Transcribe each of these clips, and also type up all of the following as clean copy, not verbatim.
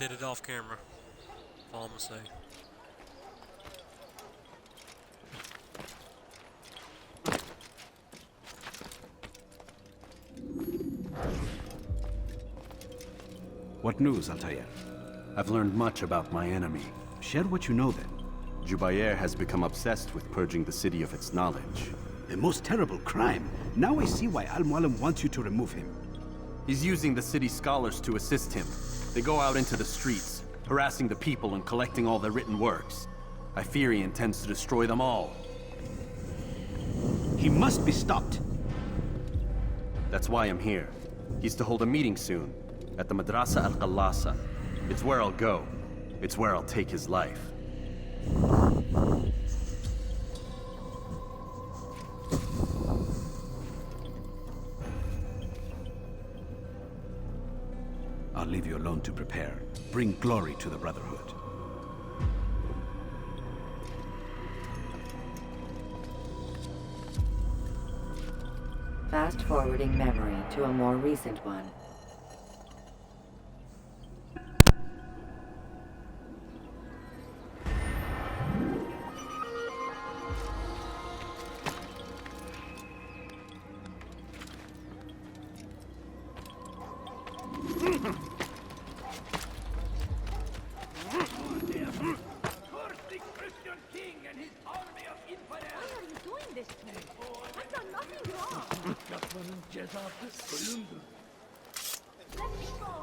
did it off camera. That's all I'm gonna say. What news, Altair? I've learned much about my enemy. Share what you know then. Jubair has become obsessed with purging the city of its knowledge. A most terrible crime. Now I see why Al-Mualim wants you to remove him. He's using the city scholars to assist him. They go out into the streets, harassing the people and collecting all their written works. I fear he intends to destroy them all. He must be stopped. That's why I'm here. He's to hold a meeting soon, at the Madrasa Al-Qallasa. It's where I'll go. It's where I'll take his life. I'll leave you alone to prepare. Bring glory to the Brotherhood. Fast-forwarding memory to a more recent one.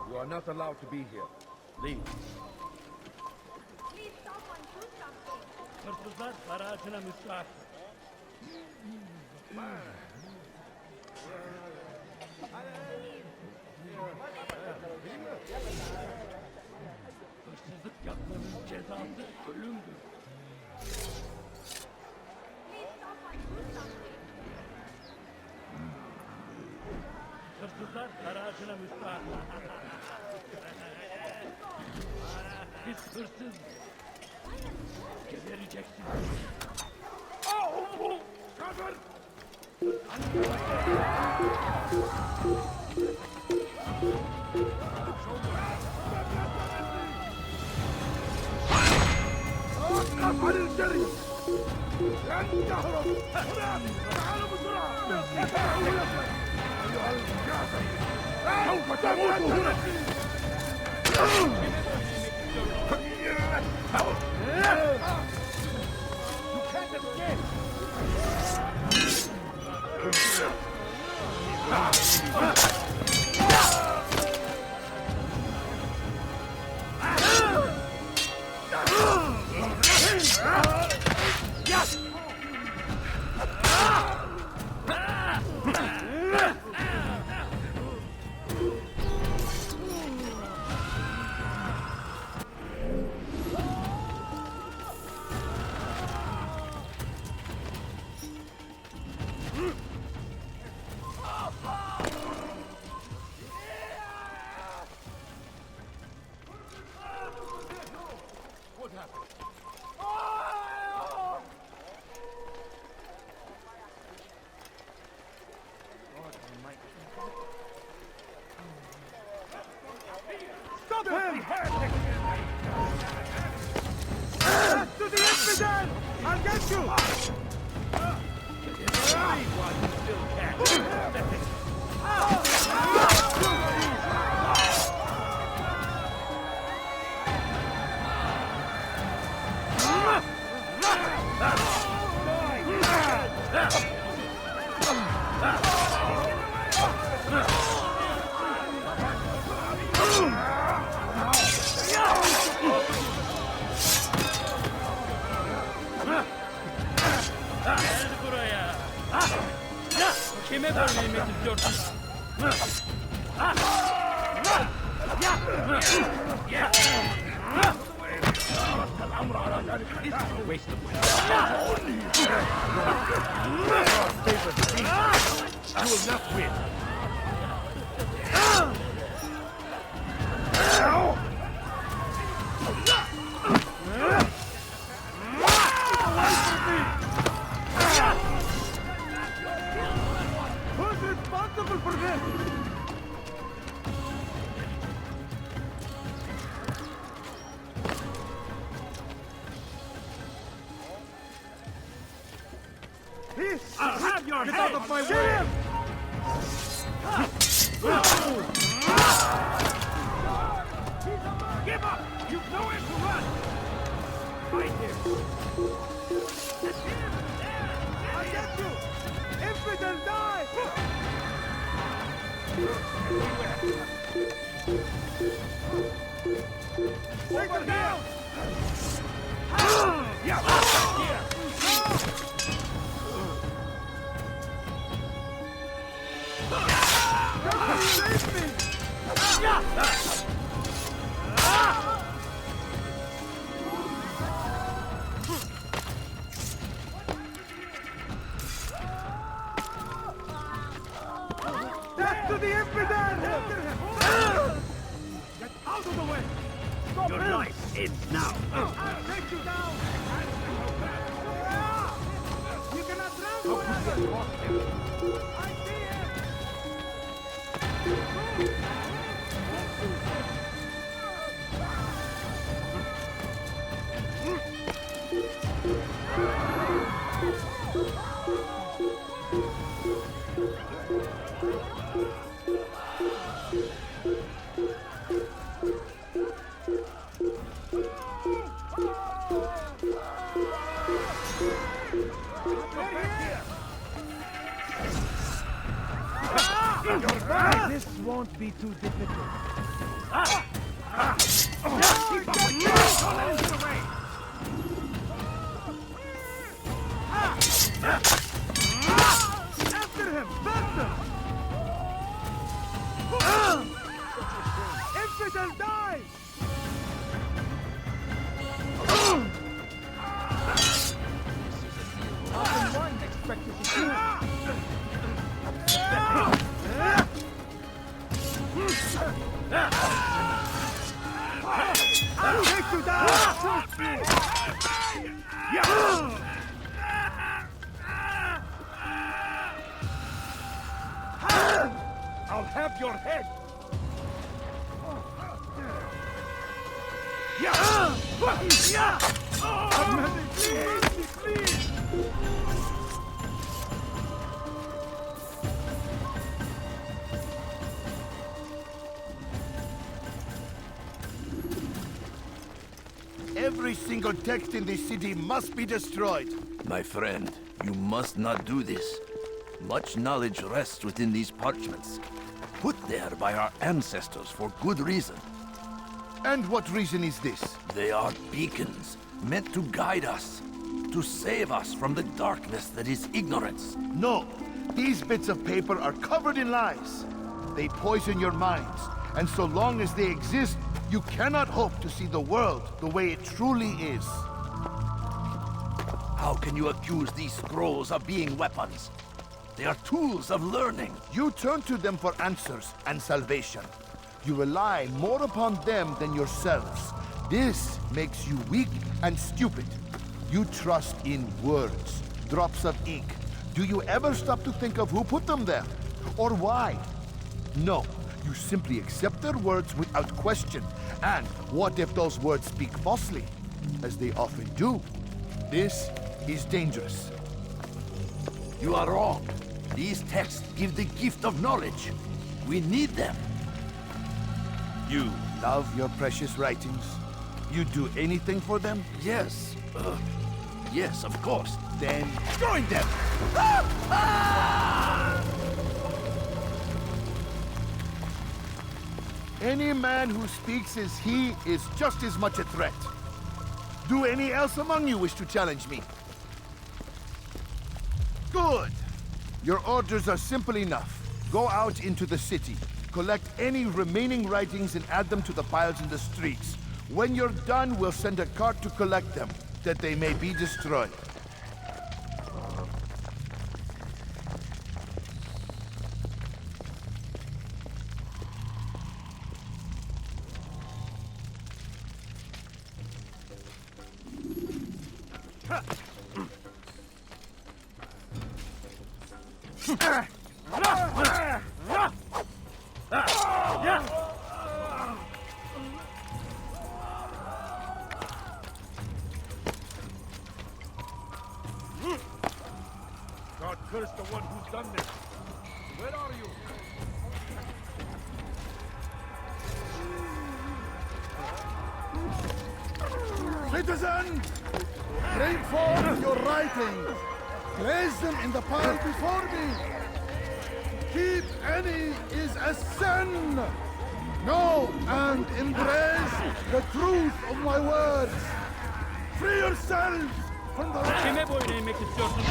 You are not allowed to be here. Leave. Please someone do something. Hırsızlar barajına müstahak. Hırsızlık yapmanın cezası ölümdür. Please someone do something. Hırsızlar barajına müstahak. Biz hırsız. Gebereceksin. Cover! أوقف عن الجري! لن تهرب! هناك! تعالوا بسرعة! أيها الكافر! سوف تموت هنا! You can't escape! Stop him! To the infidel! I'll get you! Gel buraya. Kime bölmeyi istiyorsun? Waste of my You will not win! Who's responsible for this? this! I'll have your Get head! out of my way! Give up! You've nowhere to run! Right here! That's him! There! I'll get you! Infidel, die! Take her down! Save me! Death to the infidel! Get out of the way! Stop Your him! life ends now! I'll take you down! You cannot drown me! I see him! This won't be too difficult. After him! Faster! Infidel, die! Nothing one expected to see. I'll take you down! I'll have your head! Please! Every single text in this city must be destroyed. My friend, you must not do this. Much knowledge rests within these parchments, put there by our ancestors for good reason. And what reason is this? They are beacons, meant to guide us, to save us from the darkness that is ignorance. No, these bits of paper are covered in lies. They poison your minds, and so long as they exist, you cannot hope to see the world the way it truly is. How can you accuse these scrolls of being weapons? They are tools of learning. You turn to them for answers and salvation. You rely more upon them than yourselves. This makes you weak and stupid. You trust in words, drops of ink. Do you ever stop to think of who put them there? Or why? No, you simply accept their words without question. And what if those words speak falsely? As they often do. This is dangerous. You are wrong. These texts give the gift of knowledge. We need them. You love your precious writings? You do anything for them? Yes. Yes, of course. Then join them! Any man who speaks as he is just as much a threat. Do any else among you wish to challenge me? Good. Your orders are simple enough. Go out into the city, collect any remaining writings and add them to the piles in the streets. When you're done, we'll send a cart to collect them, that they may be destroyed. God curse the one who's done this. Where are you? Citizen! Bring forth your writings. Place them in the pile before me. Keep any is a sin. Know and embrace the truth of my words. Free yourselves from the Kime boyun eğmek istiyorsun?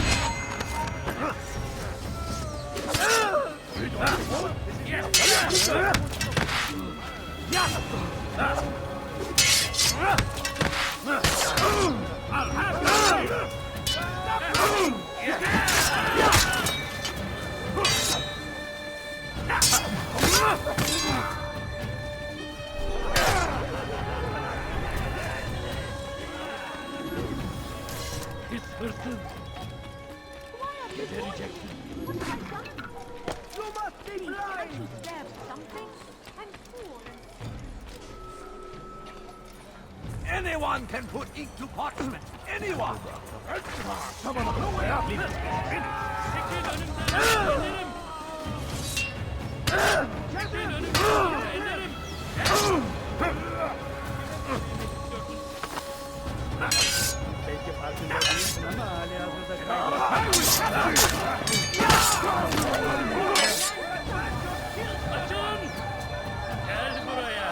Pis hırsız. Gebereceksin. What have I done? You must be blind! To stab something and fool and Anyone can put ink to parchment. Anyone. Çekil önümden. Ederim. Çekil önümden. Ederim. Belki farkında değilsin ama hali hazırda Açın! Gel buraya!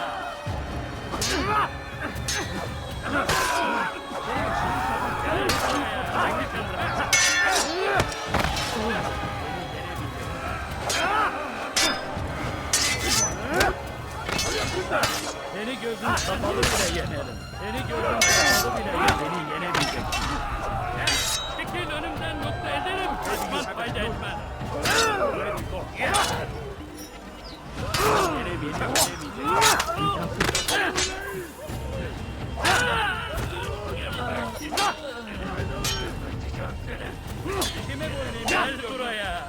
Seni gözün kapalı bile yenerim. Seni gözün kapalı bile beni yenemeyeceksin. Çekil önümden yoksa ederim. Kaçman fayda etmez. Yine beni yenemeyeceksin. Kime boynayım? Gel buraya.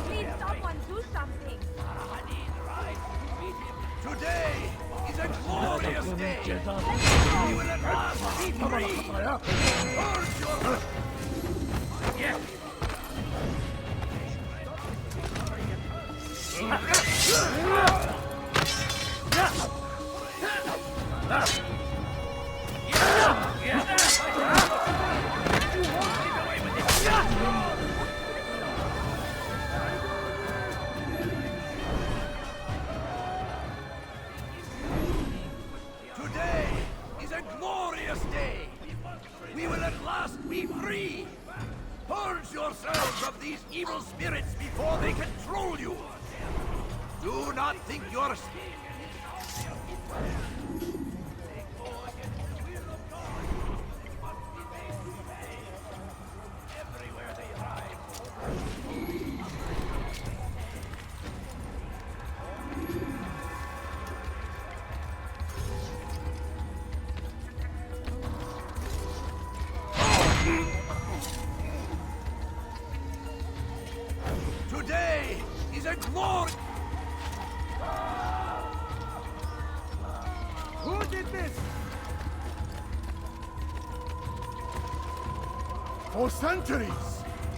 please someone do something! Today is a glorious day. We will at last be free. Purge your... Today is a glorious day. We will at last be free. Purge yourselves of these evil spirits before they control you. Do not think you're... Today is a glory... Who did this? For centuries,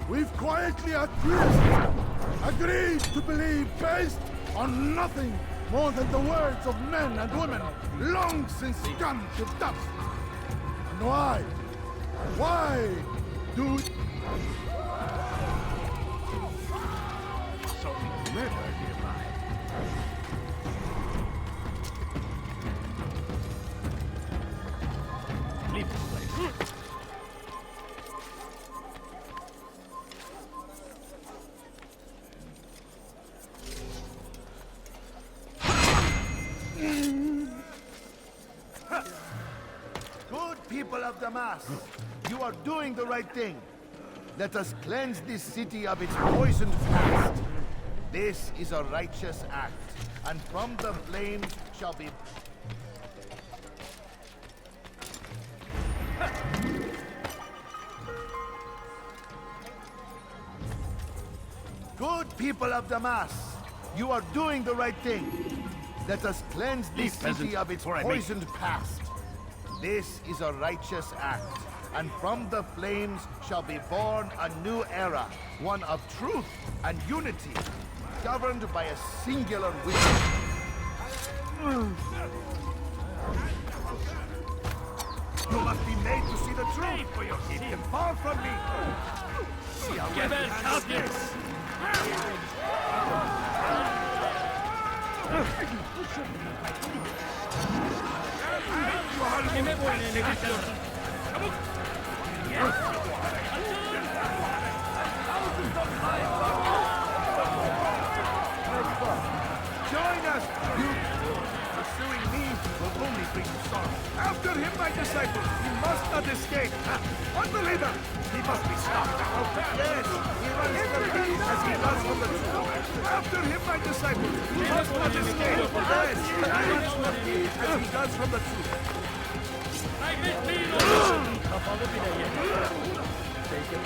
We've quietly agreed to believe based on nothing more than the words of men and women long since gone to dust. And why? Why do... So never give I. Leave this place. Good people of Damas, you are doing the right thing. Let us cleanse this city of its poisoned past. This is a righteous act, and from the flames shall be... Good people of Damas, you are doing the right thing. Let us cleanse this city of its poisoned past. This is a righteous act, and from the flames shall be born a new era, one of truth and unity, governed by a singular will. You must be made to see the truth for your idiot. Far from me. Geber kafir! Kime boyun eğmek istiyorsun? Çabuk! Join us! You pursuing me will only bring you sorrow. After him, my disciple! He must not escape! Unbeliever! He must be stopped! Yes! He runs from me as he does from the truth! After him, my disciple! He must not escape! Yes! He runs from me as he does from the truth! Kaybetmeyin onu! Kapalı bile yeter. Belki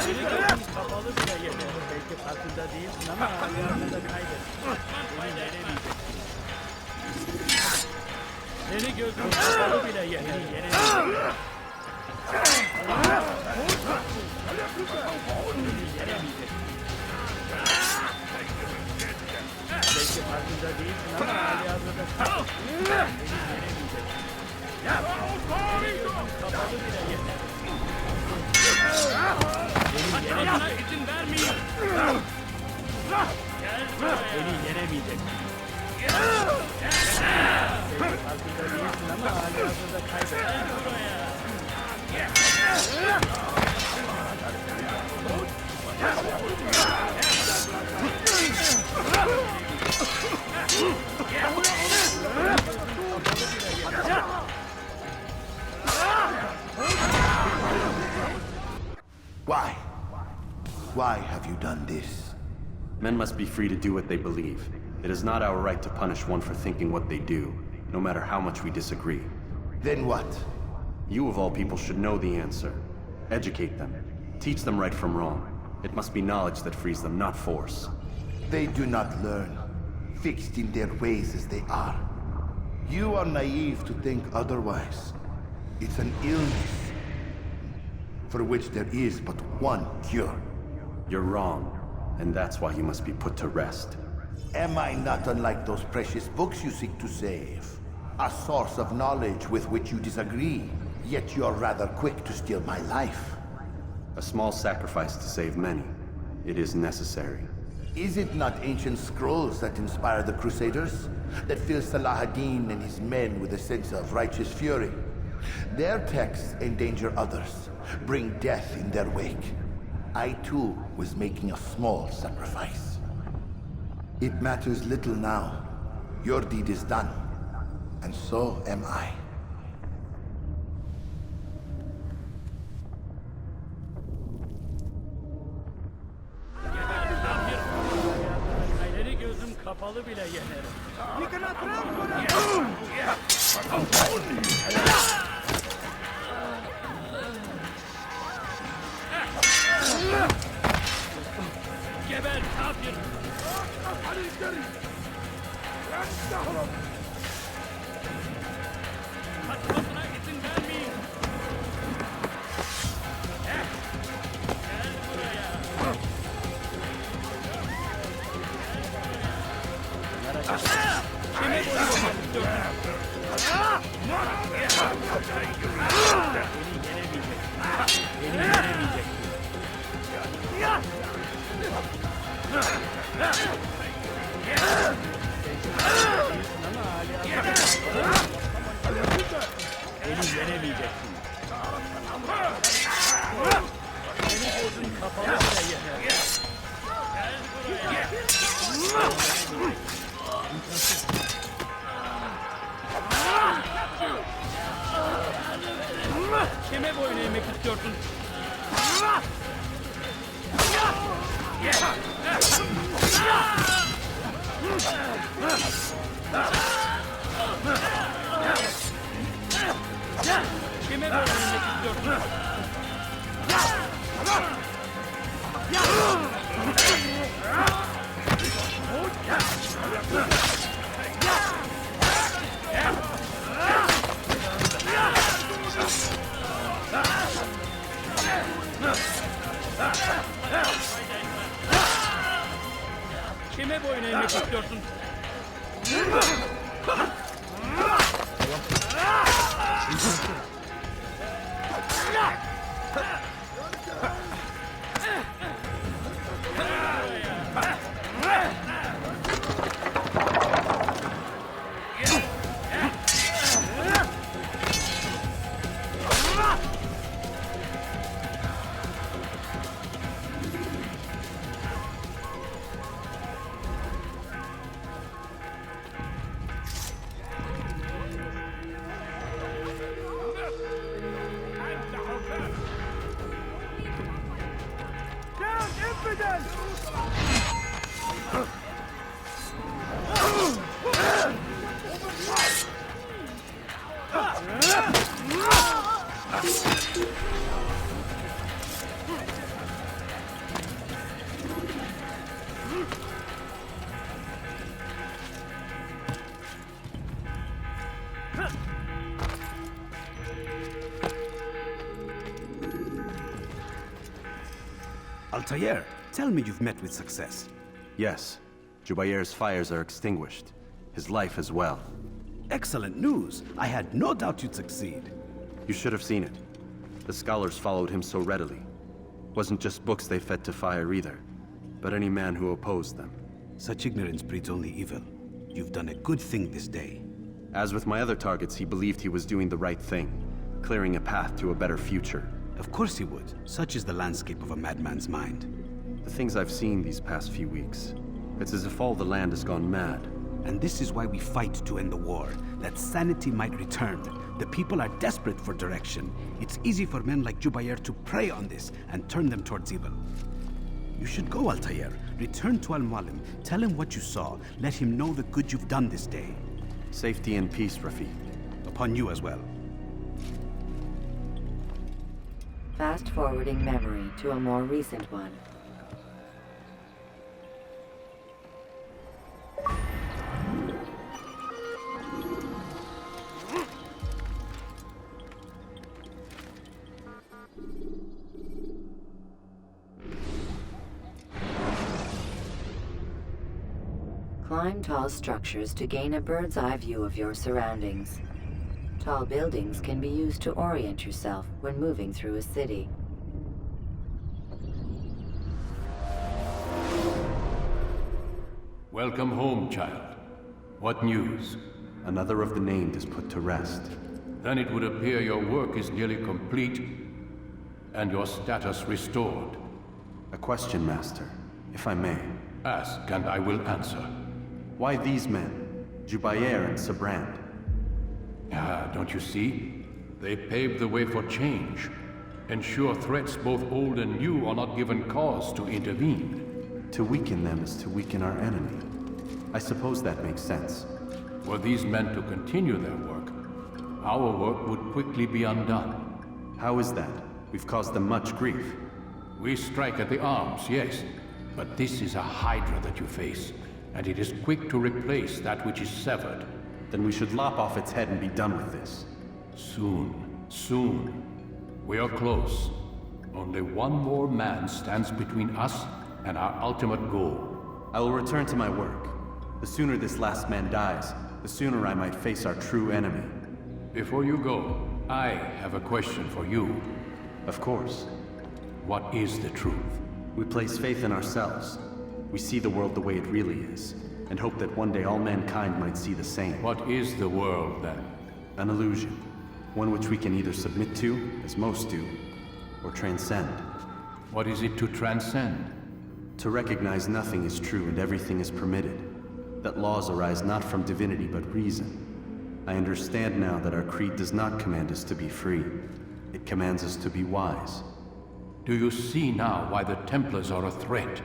Gel buraya! Kapalı bile yeter. Belki farkında değilsin ama yarını da kaybettin. Seni gözüm kapalı bile yener. Belki farkında değilsin ama hali hazırda kapalı bile yeter. Kaçmasına izin vermeyin. Beni yenemeyecek. Belki farkında değilsin ama hali hazırda kaybettin. Why? Why have you done this? Men must be free to do what they believe. It is not our right to punish one for thinking what they do, no matter how much we disagree. Then what? You of all people should know the answer. Educate them. Teach them right from wrong. It must be knowledge that frees them, not force. They do not learn, fixed in their ways as they are. You are naive to think otherwise. It's an illness for which there is but one cure. You're wrong, and that's why you must be put to rest. Am I not unlike those precious books you seek to save? A source of knowledge with which you disagree, yet you're rather quick to steal my life. A small sacrifice to save many. It is necessary. Is it not ancient scrolls that inspire the Crusaders? That fill Salah ad-Din and his men with a sense of righteous fury? Their texts endanger others, bring death in their wake. I too was making a small sacrifice. It matters little now. Your deed is done, and so am I. Seni gözüm kapalı bile yenerim. We cannot run for that! Geber kafir! Kaçmasına Beni yenemeyeceksin. Beni yenemeyeceksin. Seni gözün kapalı bile yener. Kime boyun eğmek istiyorsun? Kime boyun eğmek istiyorsun? Kime boyun eğmek istiyorsun? Down, infidel! Altair, tell me you've met with success. Yes. Jubair's fires are extinguished. His life as well. Excellent news. I had no doubt you'd succeed. You should have seen it. The scholars followed him so readily. Wasn't just books they fed to fire either, but any man who opposed them. Such ignorance breeds only evil. You've done a good thing this day. As with my other targets, he believed he was doing the right thing, clearing a path to a better future. Of course he would. Such is the landscape of a madman's mind. The things I've seen these past few weeks, it's as if all the land has gone mad. And this is why we fight to end the war, that sanity might return. The people are desperate for direction. It's easy for men like Jubair to prey on this and turn them towards evil. You should go, Altair. Return to Al-Mualim. Tell him what you saw. Let him know the good you've done this day. Safety and peace, Rafiq. Upon you as well. Fast-forwarding memory to a more recent one. Climb tall structures to gain a bird's-eye view of your surroundings. Tall buildings can be used to orient yourself when moving through a city. Welcome home, child. What news? Another of the named is put to rest. Then it would appear your work is nearly complete and your status restored. A question, Master, if I may. Ask and I will answer. Why these men? Jubair and Sabrand? Ah, don't you see? They paved the way for change. Ensure threats both old and new are not given cause to intervene. To weaken them is to weaken our enemy. I suppose that makes sense. Were these men to continue their work, our work would quickly be undone. How is that? We've caused them much grief. We strike at the arms, yes. But this is a hydra that you face, and it is quick to replace that which is severed. Then we should lop off its head and be done with this. Soon, soon. We are close. Only one more man stands between us and our ultimate goal. I will return to my work. The sooner this last man dies, the sooner I might face our true enemy. Before you go, I have a question for you. Of course. What is the truth? We place faith in ourselves. We see the world the way it really is, and hope that one day all mankind might see the same. What is the world, then? An illusion. One which we can either submit to, as most do, or transcend. What is it to transcend? To recognize nothing is true and everything is permitted. That laws arise not from divinity but reason. I understand now that our creed does not command us to be free. It commands us to be wise. Do you see now why the Templars are a threat?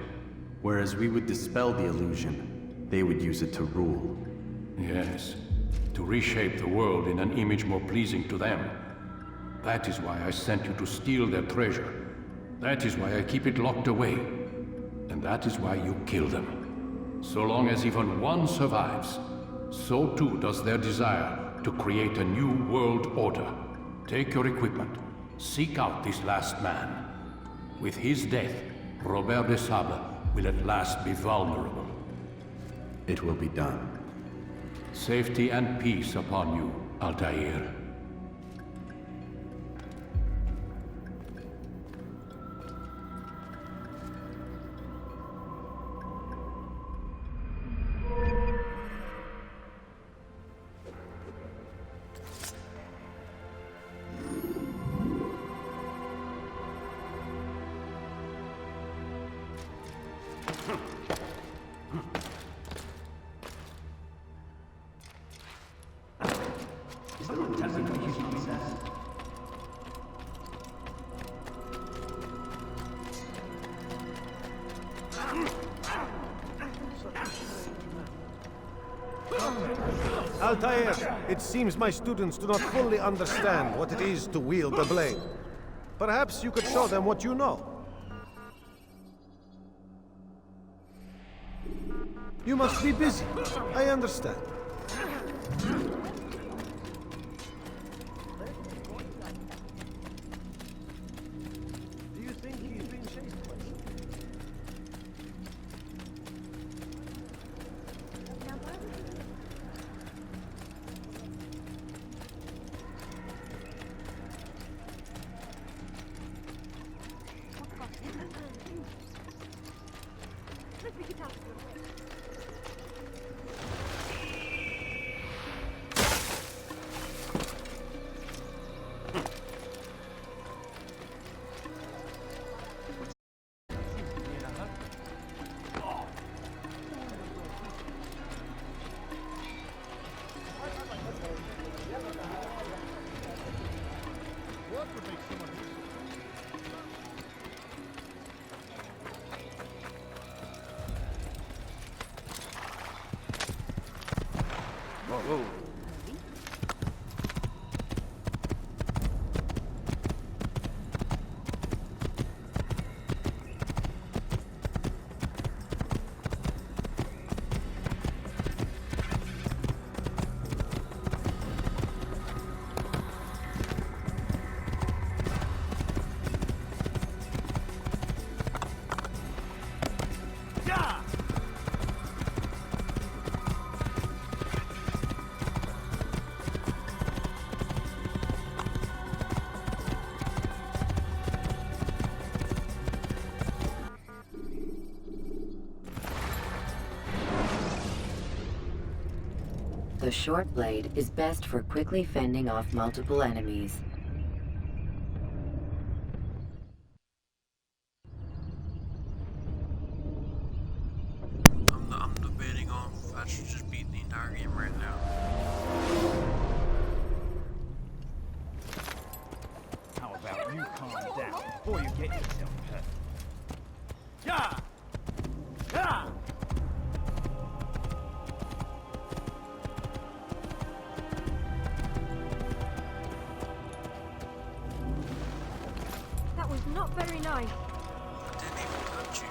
Whereas we would dispel the illusion, they would use it to rule. Yes, to reshape the world in an image more pleasing to them. That is why I sent you to steal their treasure. That is why I keep it locked away. And that is why you kill them. So long as even one survives, so too does their desire to create a new world order. Take your equipment. Seek out this last man. With his death, Robert de Sable will at last be vulnerable. It will be done. Safety and peace upon you, Altair. Altair, it seems my students do not fully understand what it is to wield the blade. Perhaps you could show them what you know. You must be busy. I understand. Do you think he's been chased? Whoa. The short blade is best for quickly fending off multiple enemies. I'm debating on if I should just beat the entire game right now. How about you calm down before you get yourself hurt? Yeah! Yeah! That was not very nice. I didn't even touch you.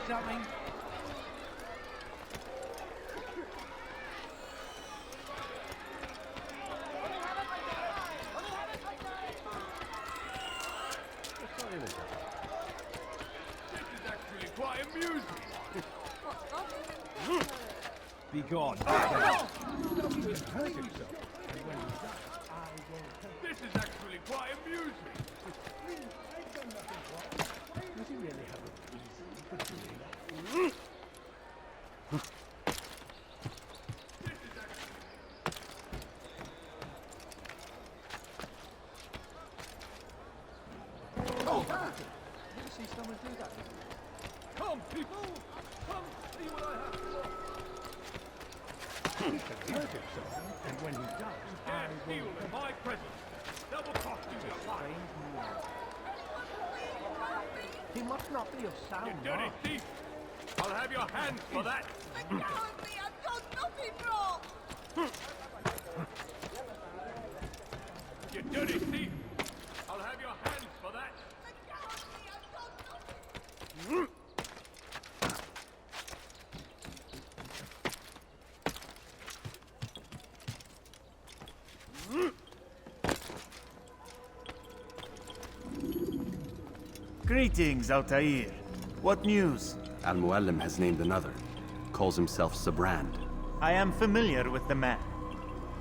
something? This is actually quite amusing. Be gone. This is actually quite amusing. Come, people! Come see what I have to offer. He can hurt himself, and when he does, I steal in my presence. Double cost you your life. He must not be of sound You dirty mind. thief! I'll have your hands for that. Let go of me! I've done nothing wrong! You dirty thief! I'll have your hands for that. Let go of me! I've done nothing! Greetings, Altair. What news? Al-Mualim has named another. Calls himself Sabrand. I am familiar with the man.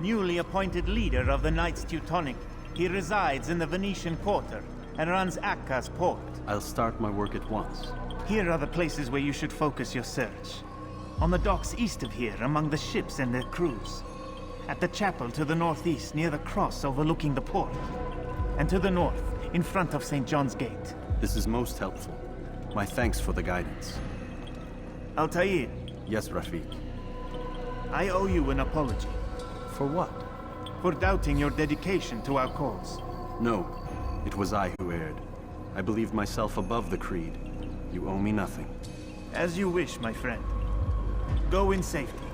Newly appointed leader of the Knights Teutonic, he resides in the Venetian Quarter and runs Akka's port. I'll start my work at once. Here are the places where you should focus your search. On the docks east of here, among the ships and their crews. At the chapel to the northeast, near the cross overlooking the port. And to the north, in front of St. John's Gate. This is most helpful. My thanks for the guidance. Altair, Yes, Rafiq. I owe you an apology. For what? For doubting your dedication to our cause. No, it was I who erred. I believed myself above the Creed. You owe me nothing. As you wish, my friend. Go in safety.